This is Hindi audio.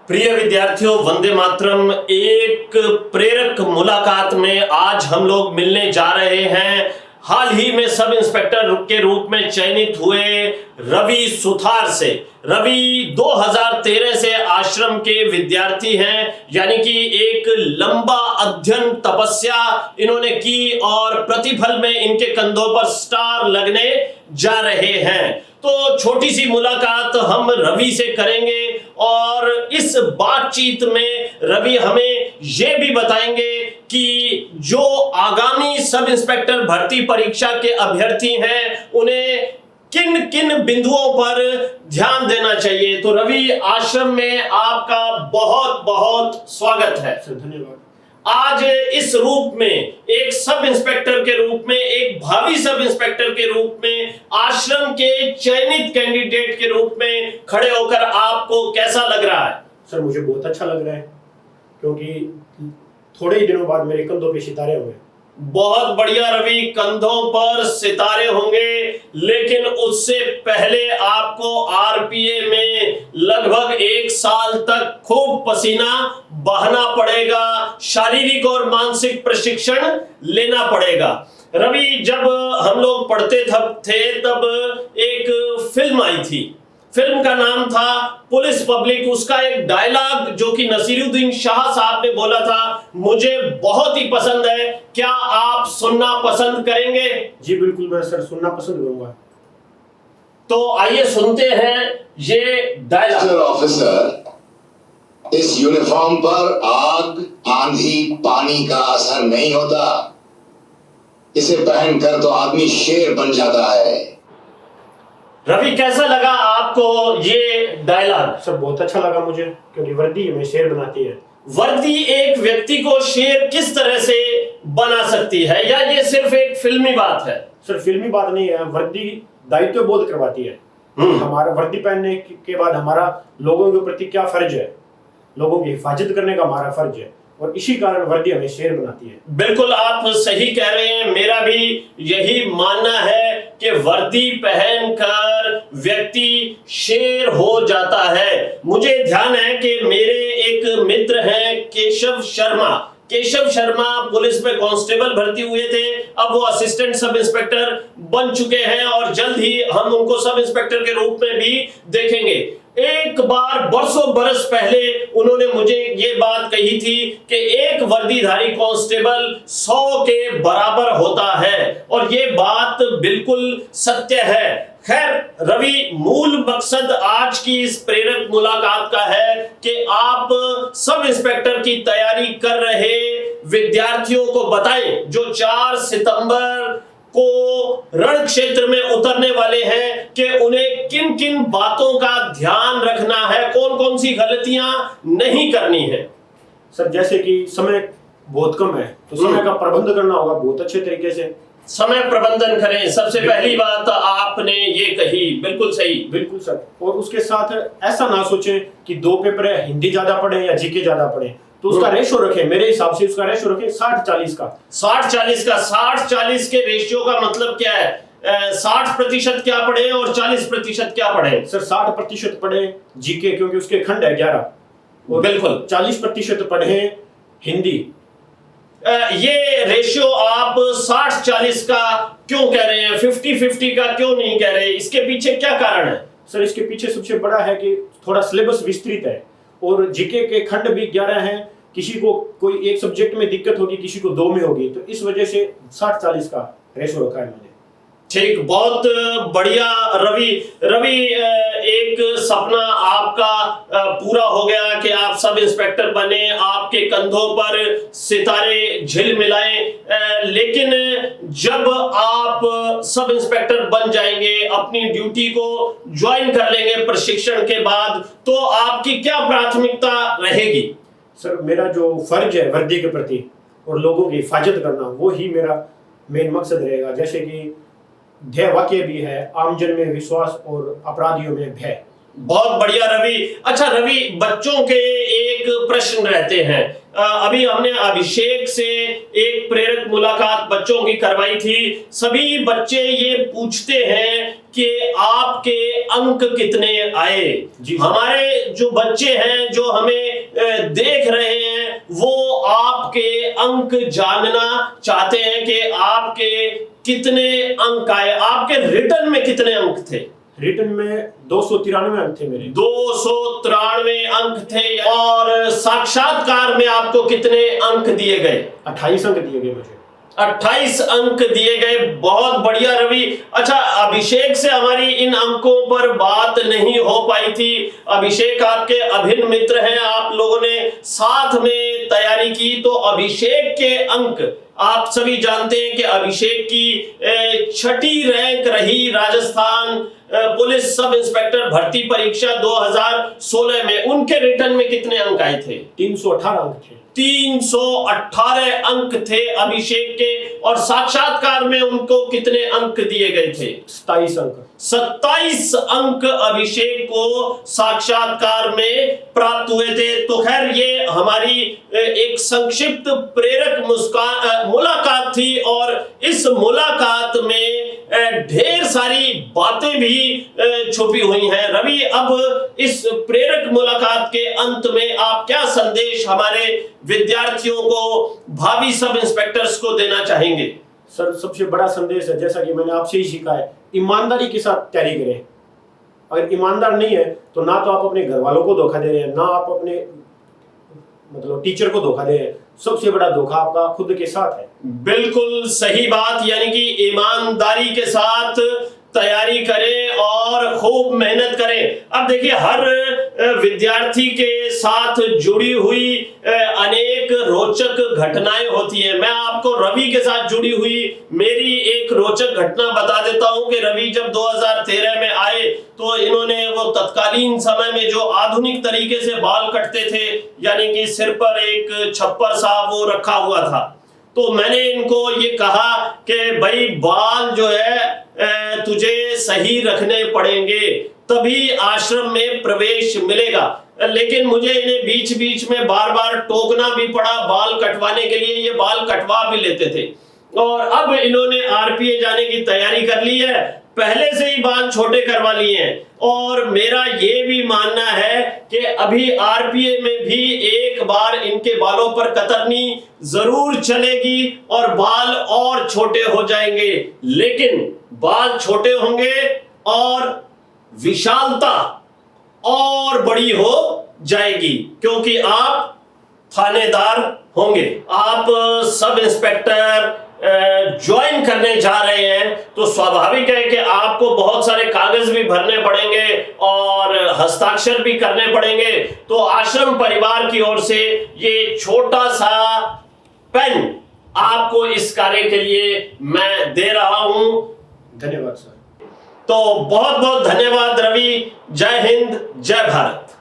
प्रिय विद्यार्थियों, वंदे मातरम। एक प्रेरक मुलाकात में आज हम लोग मिलने जा रहे हैं हाल ही में सब इंस्पेक्टर के रूप में चयनित हुए रवि सुथार से। रवि 2013 से आश्रम के विद्यार्थी हैं, यानी कि एक लंबा अध्ययन तपस्या इन्होंने की और प्रतिफल में इनके कंधों पर स्टार लगने जा रहे हैं। तो छोटी सी मुलाकात हम रवि से करेंगे और इस बातचीत में रवि हमें यह भी बताएंगे कि जो आगामी सब इंस्पेक्टर भर्ती परीक्षा के अभ्यर्थी हैं उन्हें किन किन बिंदुओं पर ध्यान देना चाहिए। तो रवि, आश्रम में आपका बहुत बहुत स्वागत है। धन्यवाद। आज इस रूप में एक सब इंस्पेक्टर के रूप में, एक भावी सब इंस्पेक्टर के रूप में, आश्रम के चयनित कैंडिडेट के रूप में खड़े होकर आपको कैसा लग रहा है? सर, मुझे बहुत अच्छा लग रहा है क्योंकि थोड़े ही दिनों बाद मेरे कंधों पे सितारे होंगे। बहुत बढ़िया रवि, कंधों पर सितारे होंगे, लेकिन उससे पहले आपको आरपीए में लगभग 1 साल तक खूब पसीना बहाना पड़ेगा, शारीरिक और मानसिक प्रशिक्षण लेना पड़ेगा। रवि, जब हम लोग पढ़ते थे तब एक फिल्म आई थी, फिल्म का नाम था पुलिस पब्लिक। उसका एक डायलॉग जो कि नसीरुद्दीन शाह साहब ने बोला था, मुझे बहुत ही पसंद है। क्या आप सुनना पसंद करेंगे? जी बिल्कुल, मैं सर सुनना पसंद करूंगा। तो आइए सुनते हैं ये डायलॉग। ऑफिसर, इस यूनिफॉर्म पर आग, आंधी, पानी का असर नहीं होता। इसे पहनकर तो आदमी शेर बन जाता है। रवि, कैसा लगा आपको ये डायलॉग? सर, बहुत अच्छा लगा मुझे क्योंकि वर्दी हमें शेर बनाती है। वर्दी एक व्यक्ति को शेर किस तरह से बना सकती है, या ये सिर्फ एक फिल्मी बात है? सर, फिल्मी बात नहीं है, वर्दी दायित्व बोध करवाती है। हमारा वर्दी पहनने के बाद हमारा लोगों के प्रति क्या फर्ज है, लोगों की हिफाजत करने का हमारा फर्ज है, और इसी कारण वर्दी हमें शेर बनाती है। बिल्कुल आप सही कह रहे हैं। मेरा भी यही मानना है कि वर्दी पहनकर व्यक्ति शेर हो जाता है। मुझे ध्यान है कि मेरे एक मित्र हैं केशव शर्मा। केशव शर्मा पुलिस में कांस्टेबल भर्ती हुए थे, अब वो असिस्टेंट सब इंस्पेक्टर बन चुके हैं और जल्द ही हम उनको सब इंस्पेक्टर के रूप में भी देखेंगे। एक बार बरसों बरस पहले उन्होंने मुझे ये बात कही थी कि एक वर्दीधारी कांस्टेबल 100 के बराबर होता है, और ये बात बिल्कुल सत्य है। खैर रवि, मूल मकसद आज की इस प्रेरक मुलाकात का है कि आप सब इंस्पेक्टर की तैयारी कर रहे विद्यार्थियों को बताएं जो 4 सितंबर को रण क्षेत्र में उतरने वाले हैं कि उन्हें किन किन बातों का ध्यान रखना है, कौन कौन सी गलतियां नहीं करनी है। सर, जैसे कि समय बहुत कम है तो समय का प्रबंध करना होगा बहुत अच्छे तरीके से। समय प्रबंधन करें, सबसे पहली बात आपने ये कही, बिल्कुल सही। बिल्कुल सर, और उसके साथ ऐसा ना सोचें कि 2 पेपर है, हिंदी ज्यादा पढ़े या जीके ज्यादा पढ़े, तो उसका रेशो रखें। मेरे हिसाब से उसका रेशो रखें 60-40 का। 60-40 का। 60-40 के रेशियो का मतलब क्या है? 60% क्या पढ़े और 40% क्या पढ़े? सर, 60% पढ़े जीके क्योंकि उसके खंड है 11, और बिल्कुल 40% पढ़े हिंदी। ये रेशियो आप 60-40 का क्यों कह रहे हैं, 50-50 का क्यों नहीं कह रहे? इसके पीछे क्या कारण है? सर, इसके पीछे सबसे बड़ा है कि थोड़ा सिलेबस विस्तृत है और जीके के खंड भी 11 हैं। किसी को कोई एक सब्जेक्ट में दिक्कत होगी, किसी को 2 में होगी, तो इस वजह से 60-40 का रेशो रखा है मैंने। ठीक, बहुत बढ़िया रवि। रवि, एक सपना आपका पूरा हो गया कि आप सब इंस्पेक्टर बने, आपके कंधों पर सितारे झिलमिलाएं, लेकिन जब आप सब इंस्पेक्टर बन जाएंगे, अपनी ड्यूटी को ज्वाइन कर लेंगे प्रशिक्षण के बाद, तो आपकी क्या प्राथमिकता रहेगी? सर, मेरा जो फर्ज है वर्दी के प्रति और लोगों की हिफाजत करना, वो ही मेरा मेन मकसद रहेगा। जैसे कि ध्येय वाक्य भी है, आमजन में विश्वास और अपराधियों में भय। बहुत बढ़िया रवि। अच्छा रवि, बच्चों के एक प्रश्न रहते हैं, अभी हमने अभिषेक से एक प्रेरक मुलाकात बच्चों की करवाई थी। सभी बच्चे ये पूछते हैं कि आपके अंक कितने आए। जी। हमारे जो बच्चे हैं जो हमें देख रहे हैं वो आपके अंक जानना चाहते हैं कि आपके कितने अंक आए। आपके रिटर्न में कितने अंक थे? रिटर्न में 293 अंक थे मेरे। 293 अंक थे। और साक्षात्कार में आपको कितने अंक दिए गए? 28 अंक दिए गए मुझे। 28 अंक दिए गए। बहुत बढ़िया रवि। अच्छा, अभिषेक से हमारी इन अंकों पर बात नहीं हो पाई थी। अभिषेक आपके अभिन्न मित्र हैं, आप लोगों ने साथ में तैयारी की, तो अभिषेक के अंक आप सभी जानते हैं कि अभिषेक की 6ठी रैंक रही राजस्थान पुलिस सब इंस्पेक्टर भर्ती परीक्षा 2016 में। उनके रिटर्न में कितने अंक आए थे? 318 अंक थे। 318 अंक थे अभिषेक के। और साक्षात्कार में उनको कितने अंक दिए गए थे? 27 अंक। 27 अंक अभिषेक को साक्षात्कार में प्राप्त हुए थे। तो खैर ये हमारी एक संक्षिप्त प्रेरक मुलाकात थी और इस मुलाकात में ढेर सारी बातें भी छुपी हुई हैं। रवि, अब इस प्रेरक मुलाकात के अंत में आप क्या संदेश हमारे विद्यार्थियों को, भावी सब इंस्पेक्टर्स को देना चाहेंगे? सर, सबसे बड़ा संदेश है, जैसा कि मैंने आपसे ही सीखा है, ईमानदारी के साथ तैयारी करें। अगर ईमानदार नहीं है तो ना तो आप अपने घर वालों को धोखा दे रहे हैं, ना आप अपने मतलब टीचर को धोखा दे रहे हैं। सबसे बड़ा धोखा आपका खुद के साथ है। बिल्कुल सही बात, यानी कि ईमानदारी के साथ तैयारी करें और खूब मेहनत करें। अब देखिए, हर विद्यार्थी के साथ जुड़ी हुई अनेक रोचक घटनाएं होती हैं। मैं आपको रवि के साथ जुड़ी हुई मेरी एक रोचक घटना बता देता हूं कि रवि जब 2013 में आए तो इन्होंने वो तत्कालीन समय में जो आधुनिक तरीके से बाल कटते थे, यानी कि सिर पर एक छप्पर सा वो रखा हुआ था, तो मैंने इनको ये कहा कि भाई बाल जो है तुझे सही रखने पड़ेंगे, तभी आश्रम में प्रवेश मिलेगा। लेकिन मुझे इन्हें बीच बीच में बार बार टोकना भी पड़ा बाल कटवाने के लिए। ये बाल कटवा भी लेते थे। और अब इन्होंने आरपीए जाने की तैयारी कर ली है, पहले से ही बाल छोटे करवा लिए हैं। और मेरा ये भी मानना है कि अभी आरपीए में भी एक बार इनके बालों पर कतरनी जरूर चलेगी और बाल और छोटे हो जाएंगे। लेकिन बाल छोटे होंगे और विशालता और बड़ी हो जाएगी, क्योंकि आप थानेदार होंगे। आप सब इंस्पेक्टर ज्वाइन करने जा रहे हैं तो स्वाभाविक है कि आपको बहुत सारे कागज भी भरने पड़ेंगे और हस्ताक्षर भी करने पड़ेंगे। तो आश्रम परिवार की ओर से ये छोटा सा पेन आपको इस कार्य के लिए मैं दे रहा हूं। धन्यवाद सर। तो बहुत बहुत धन्यवाद रवि। जय हिंद, जय भारत।